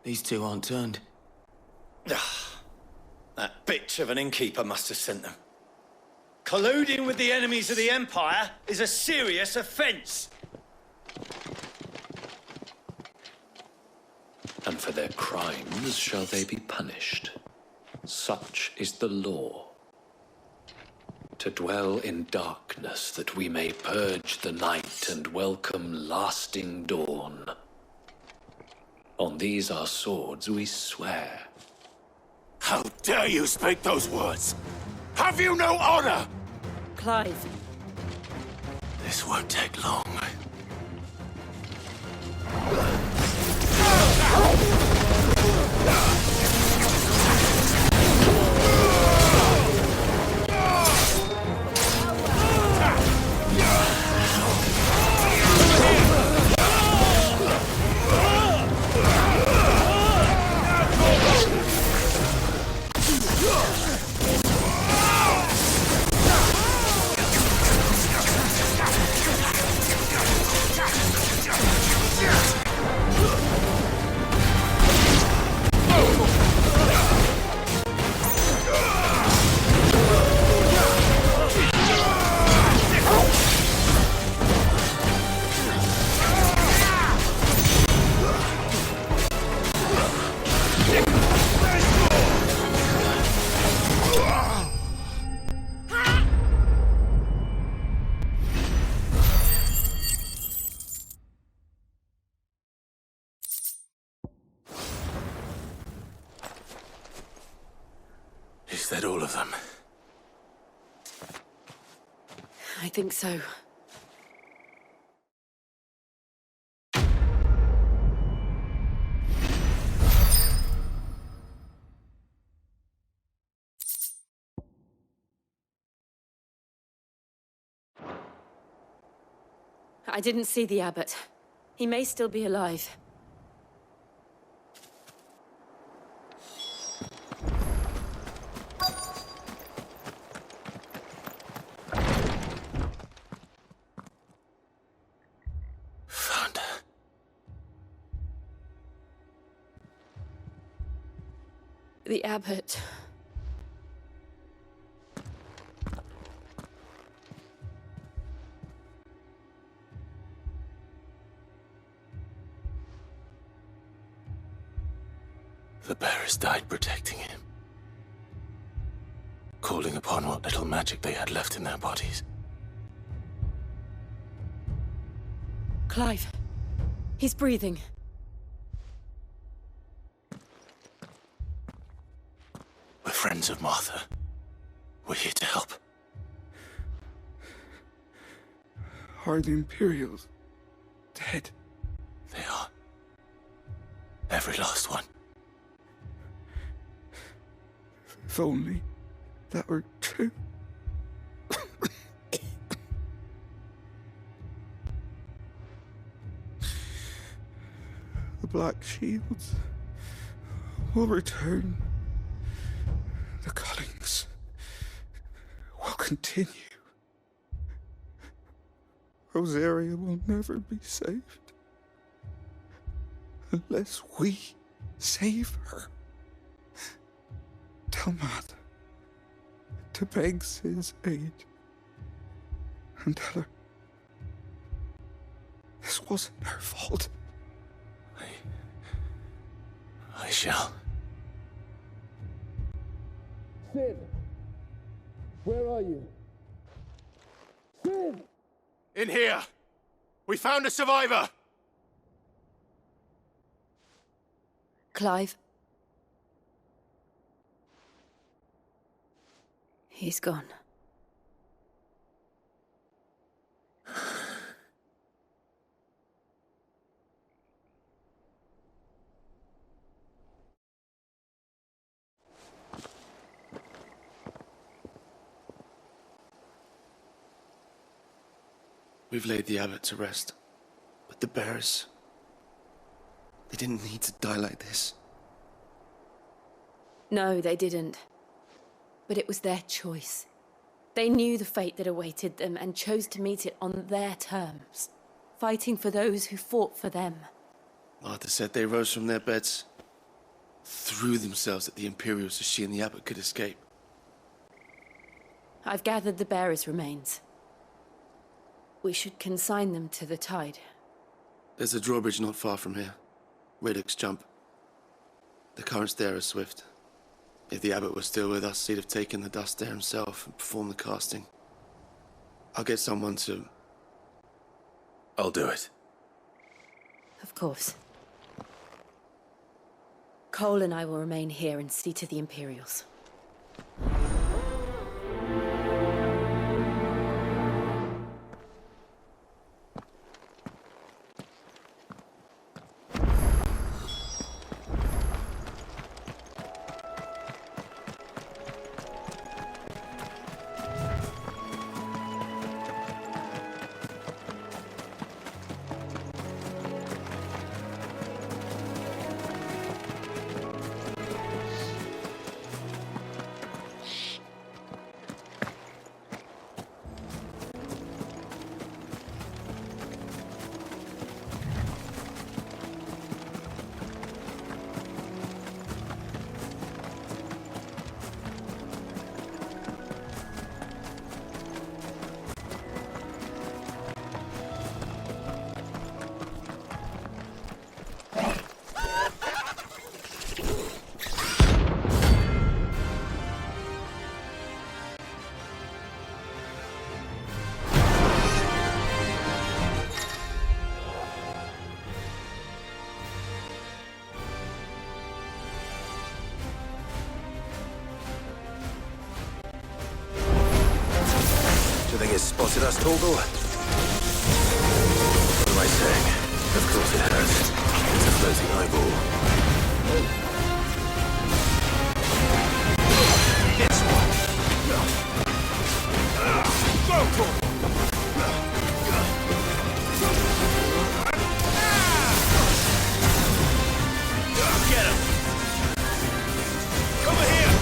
These two aren't turned. That bitch of an innkeeper must have sent them. Colluding with the enemies of the Empire is a serious offence. And for their crimes shall they be punished. Such is the law. To dwell in darkness that we may purge the night and welcome lasting dawn. On these our swords we swear. How dare you speak those words? Have you no honor? Clive. This won't take long. Is that all of them? I think so. I didn't see the abbot. He may still be alive. The abbot. The bearers died protecting him, calling upon what little magic they had left in their bodies. Clive. He's breathing. We're friends of Martha. We're here to help. Are the Imperials dead? They are. Every last one. If only that were true. The Black Shields will return. The cullings will continue. Rosaria will never be saved unless we save her. Tell Matt to beg his aid and tell her this wasn't her fault. I shall. Sid! Where are you? Sid! In here! We found a survivor! Clive. He's gone. We've laid the abbot to rest, but the bearers, they didn't need to die like this. No, they didn't. But it was their choice. They knew the fate that awaited them and chose to meet it on their terms, fighting for those who fought for them. Martha said they rose from their beds, threw themselves at the Imperials so she and the abbot could escape. I've gathered the bearers' remains. We should consign them to the tide. There's a drawbridge not far from here. Radix Jump. The currents there are swift. If the abbot was still with us, he'd have taken the dust there himself and performed the casting. I'll get someone to... I'll do it. Of course. Cole and I will remain here and see to the Imperials. Do you think it's spotted us, Torgal? What am I saying? Of course it has. It's a floating eyeball. It's one. Go, Torgal! Get him! Over here!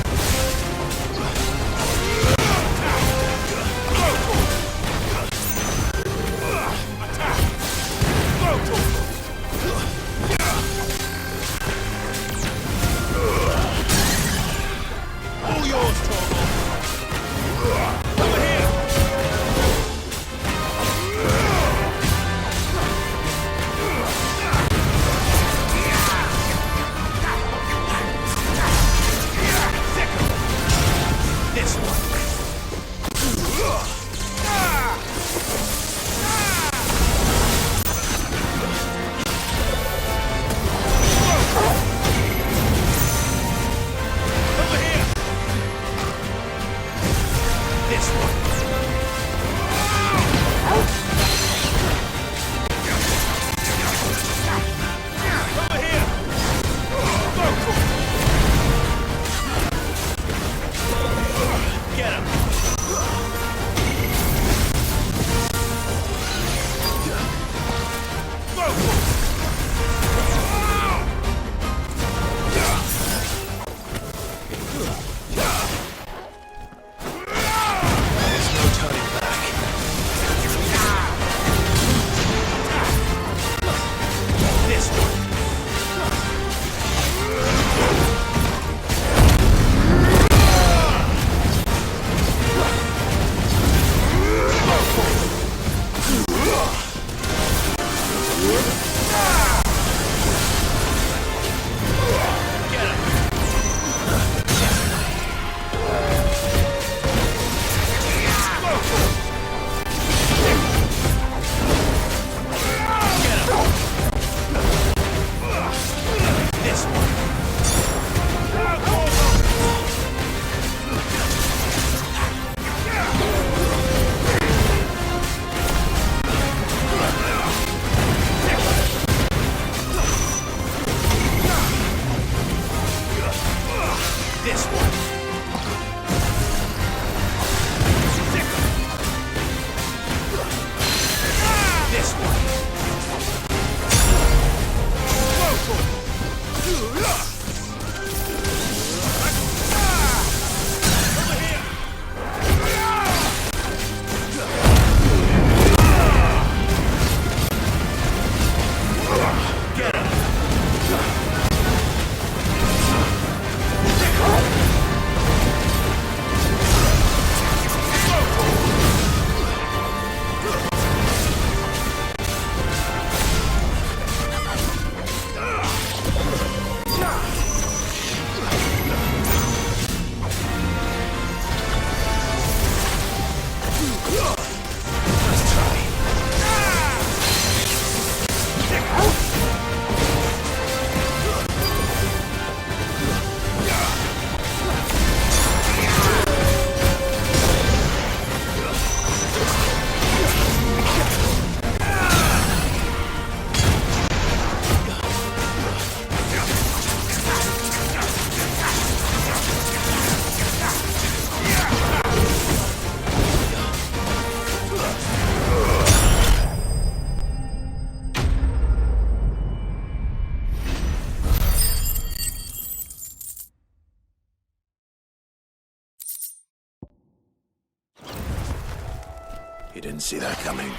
didn't see that coming.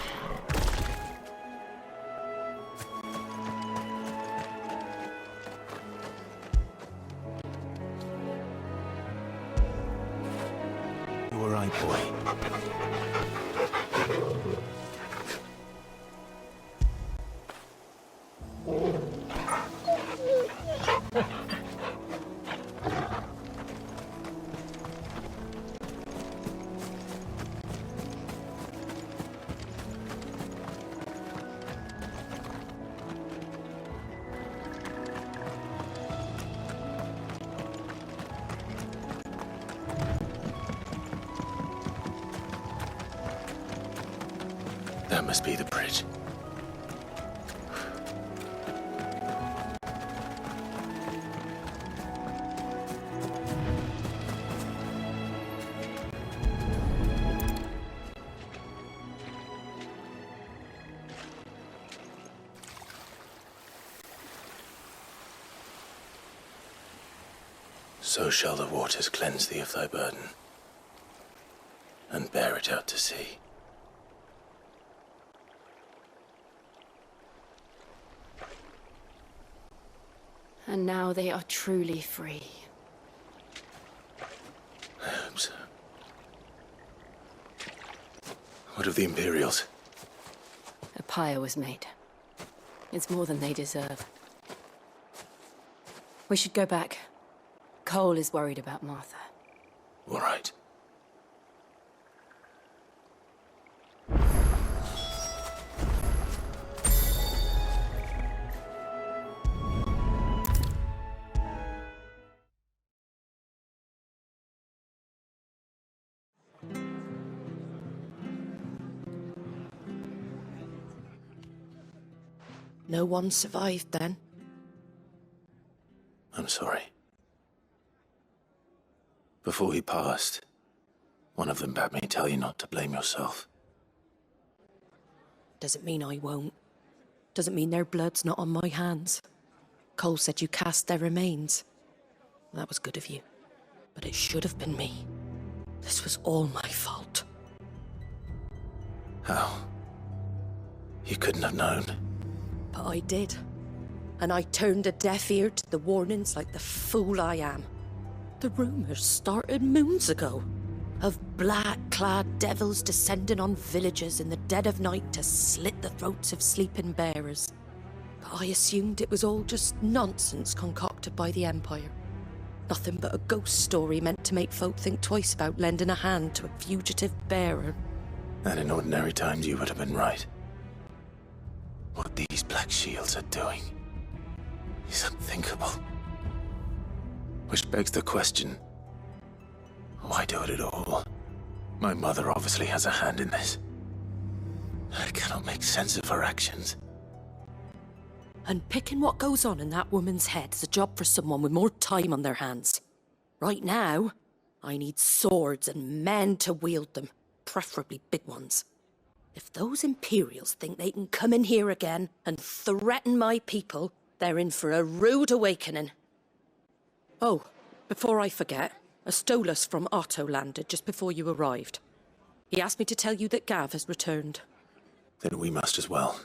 You all right, boy? That must be the bridge. So shall the waters cleanse thee of thy burden, and bear it out to sea. And now they are truly free. I hope so. What of the Imperials? A pyre was made. It's more than they deserve. We should go back. Cole is worried about Martha. All right. No one survived then? I'm sorry. Before he passed, one of them bade me tell you not to blame yourself. Doesn't mean I won't. Doesn't mean their blood's not on my hands. Cole said you cast their remains. That was good of you. But it should have been me. This was all my fault. How? You couldn't have known. But I did. And I turned a deaf ear to the warnings like the fool I am. The rumours started moons ago. Of black-clad devils descending on villages in the dead of night to slit the throats of sleeping bearers. But I assumed it was all just nonsense concocted by the Empire. Nothing but a ghost story meant to make folk think twice about lending a hand to a fugitive bearer. And in ordinary times you would have been right. What these Black Shields are doing is unthinkable. Which begs the question, why do it at all? My mother obviously has a hand in this. I cannot make sense of her actions. Unpicking what goes on in that woman's head is a job for someone with more time on their hands. Right now, I need swords and men to wield them, preferably big ones. If those Imperials think they can come in here again and threaten my people, they're in for a rude awakening. Oh, before I forget, a Stolas from Otto landed just before you arrived. He asked me to tell you that Gav has returned. Then we must as well.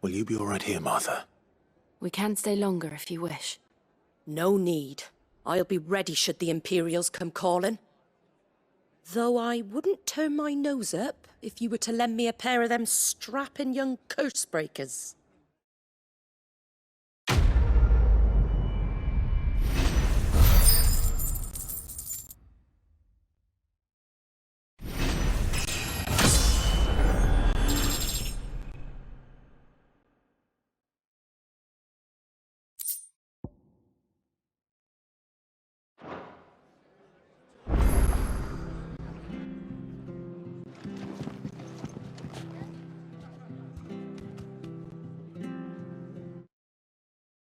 Will you be all right here, Martha? We can stay longer if you wish. No need. I'll be ready should the Imperials come calling. Though I wouldn't turn my nose up if you were to lend me a pair of them strapping young curse breakers.